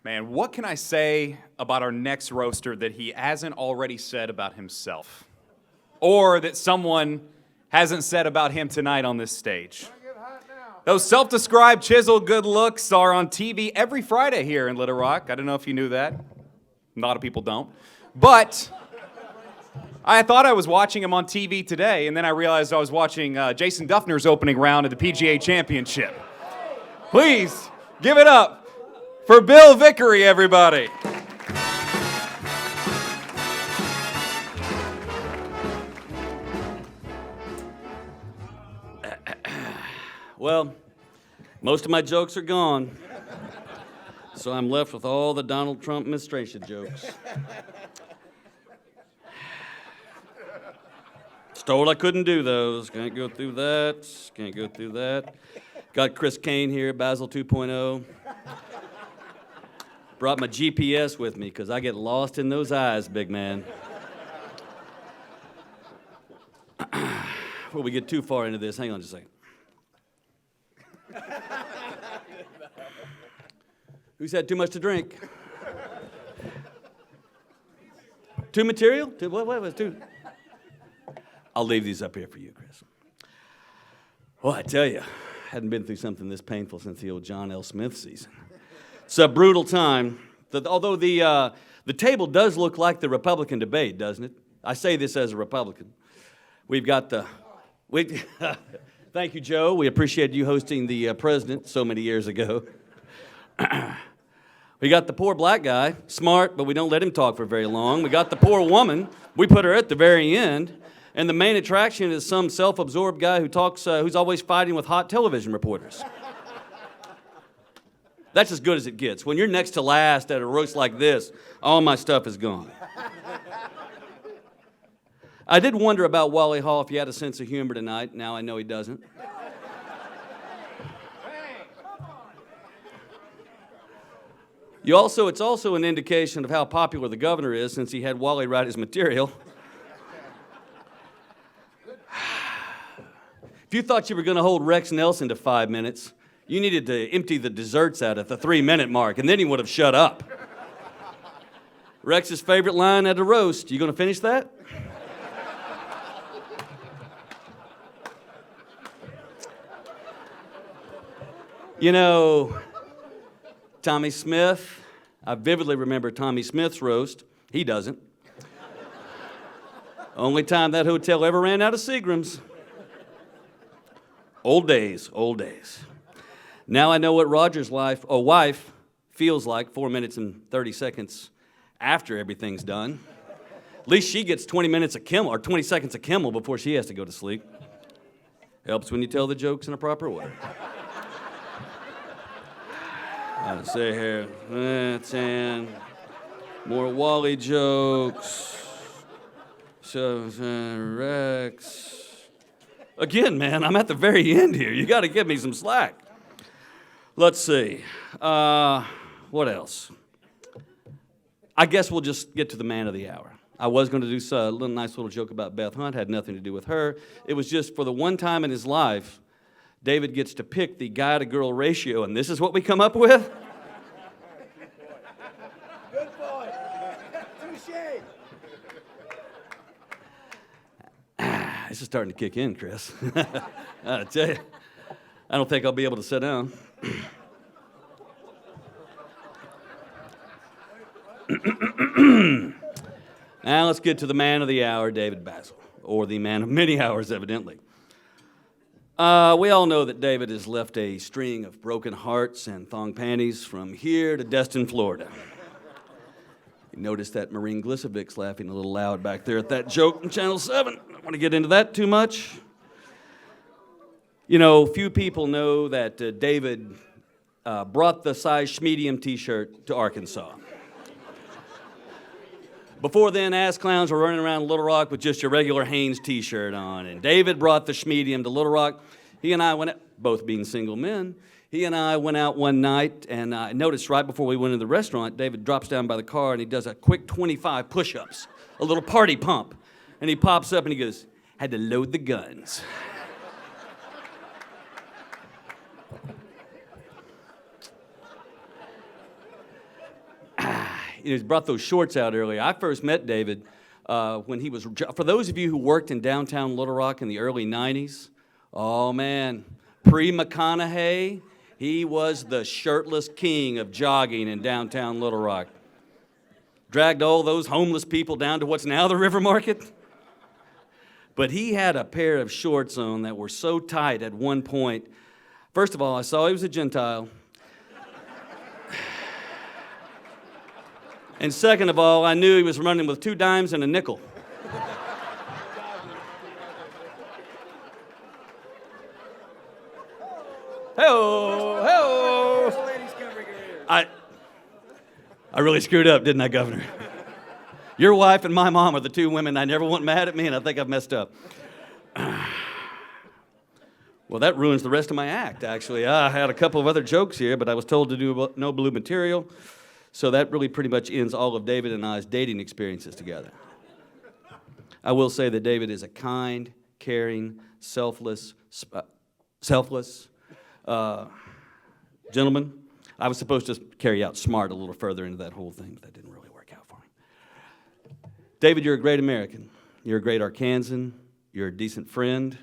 Man, what can I say about our next roaster that he hasn't already said about himself? Or that someone hasn't said about him tonight on this stage? Those self-described chiseled good looks are on TV every Friday here in Little Rock. I don't know if you knew that. A lot of people don't. But I thought I was watching him on TV today, and then I realized I was watching Jason Duffner's opening round at the PGA Championship. Please give it up for Bill Vickery, everybody. Well, most of my jokes are gone, so I'm left with all the Donald Trump administration jokes. Was told I couldn't do those. Can't go through that. Can't go through that. Got Chris Kane here, Basil 2.0. Brought my GPS with me because I get lost in those eyes, big man. Before we get too far into this, hang on just a second. Who's had too much to drink? Too material? What was too? I'll leave these up here for you, Chris. Well, I tell you, hadn't been through something this painful since the old John L. Smith season. It's a brutal time. Although the table does look like the Republican debate, doesn't it? I say this as a Republican. We've got thank you, Joe. We appreciate you hosting the president so many years ago. We got the poor black guy, smart, but we don't let him talk for very long. We got the poor woman. We put her at the very end. And the main attraction is some self-absorbed guy who talks, who's always fighting with hot television reporters. That's as good as it gets. When you're next to last at a roast like this, all my stuff is gone. I did wonder about Wally Hall if he had a sense of humor tonight. Now I know he doesn't. It's also an indication of how popular the governor is since he had Wally write his material. If you thought you were going to hold Rex Nelson to 5 minutes, you needed to empty the desserts out at the 3-minute mark, and then he would have shut up. Rex's favorite line at a roast, you going to finish that? You know, Tommy Smith, I vividly remember Tommy Smith's roast. He doesn't. Only time that hotel ever ran out of Seagrams. Old days, old days. Now I know what Roger's wife feels like 4 minutes and 30 seconds after everything's done. At least she gets 20 minutes of Kimmel, or 20 seconds of Kimmel before she has to go to sleep. Helps when you tell the jokes in a proper way. I say here, 10, more Wally jokes, so Rex. Again, man, I'm at the very end here. You got to give me some slack. Let's see. What else? I guess we'll just get to the man of the hour. I was going to do a nice little joke about Beth Hunt. Had nothing to do with her. It was just for the one time in his life, David gets to pick the guy-to-girl ratio, and this is what we come up with? Good boy. Touché. This is starting to kick in, Chris. I tell you, I don't think I'll be able to sit down. Now let's get to the man of the hour, David Basil, or the man of many hours, evidently. We all know that David has left a string of broken hearts and thong panties from here to Destin, Florida. You notice that Maureen Glisevic's laughing a little loud back there at that joke from Channel 7. I don't want to get into that too much. You know, few people know that David brought the size medium t-shirt to Arkansas. Before then, ass clowns were running around Little Rock with just your regular Hanes t-shirt on. And David brought the schmedium to Little Rock. He and I went out, both being single men, he and I went out one night, and I noticed right before we went into the restaurant, David drops down by the car and he does a quick 25 push-ups, a little party pump. And he pops up and he goes, "Had to load the guns." He's brought those shorts out earlier. I first met David when he was, for those of you who worked in downtown Little Rock in the early 90s, oh man, pre-McConaughey, he was the shirtless king of jogging in downtown Little Rock. Dragged all those homeless people down to what's now the River Market. But he had a pair of shorts on that were so tight at one point. First of all, I saw he was a Gentile. And second of all, I knew he was running with 2 dimes and a nickel. Hey-oh, hey-oh. Ladies covering her ears. I really screwed up, didn't I, Governor? Your wife and my mom are the 2 women I never want mad at me, and I think I've messed up. Well, that ruins the rest of my act, actually. I had a couple of other jokes here, but I was told to do no blue material, so that really pretty much ends all of David and I's dating experiences together. I will say that David is a kind, caring, selfless gentleman. I was supposed to carry out smart a little further into that whole thing, but that didn't really work out for me. David, you're a great American. You're a great Arkansan. You're a decent friend.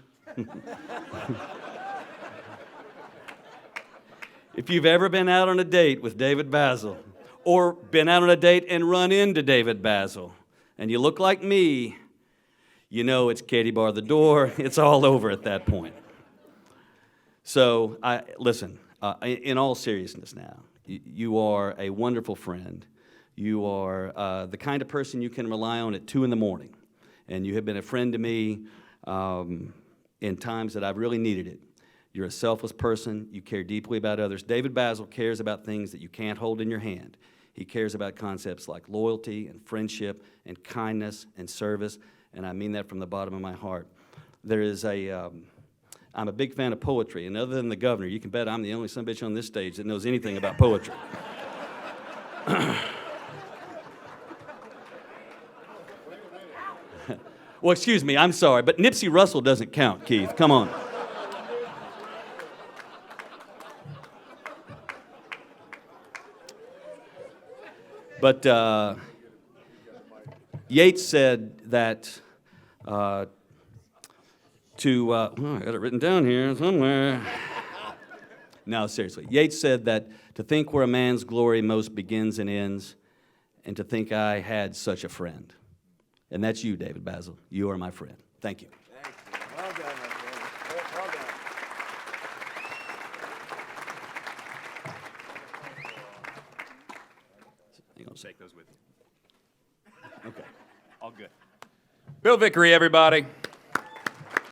If you've ever been out on a date with David Basil, or been out on a date and run into David Basil, and you look like me, you know it's Katie bar the door. It's all over at that point. So, listen, in all seriousness now, you are a wonderful friend. You are the kind of person you can rely on at 2 in the morning. And you have been a friend to me in times that I've really needed it. You're a selfless person. You care deeply about others. David Basil cares about things that you can't hold in your hand. He cares about concepts like loyalty and friendship and kindness and service, and I mean that from the bottom of my heart. I'm a big fan of poetry, and other than the governor, you can bet I'm the only sumbitch on this stage that knows anything about poetry. Well, excuse me, I'm sorry, but Nipsey Russell doesn't count, Keith. Come on. But Yeats said that I got it written down here somewhere. No, seriously. Yeats said that to think where a man's glory most begins and ends, and to think I had such a friend. And that's you, David Basil. You are my friend. Thank you. Thank you. Well done, my friend. Well done. Hang on a sec. Take those with you. Okay. All good. Bill Vickery, everybody.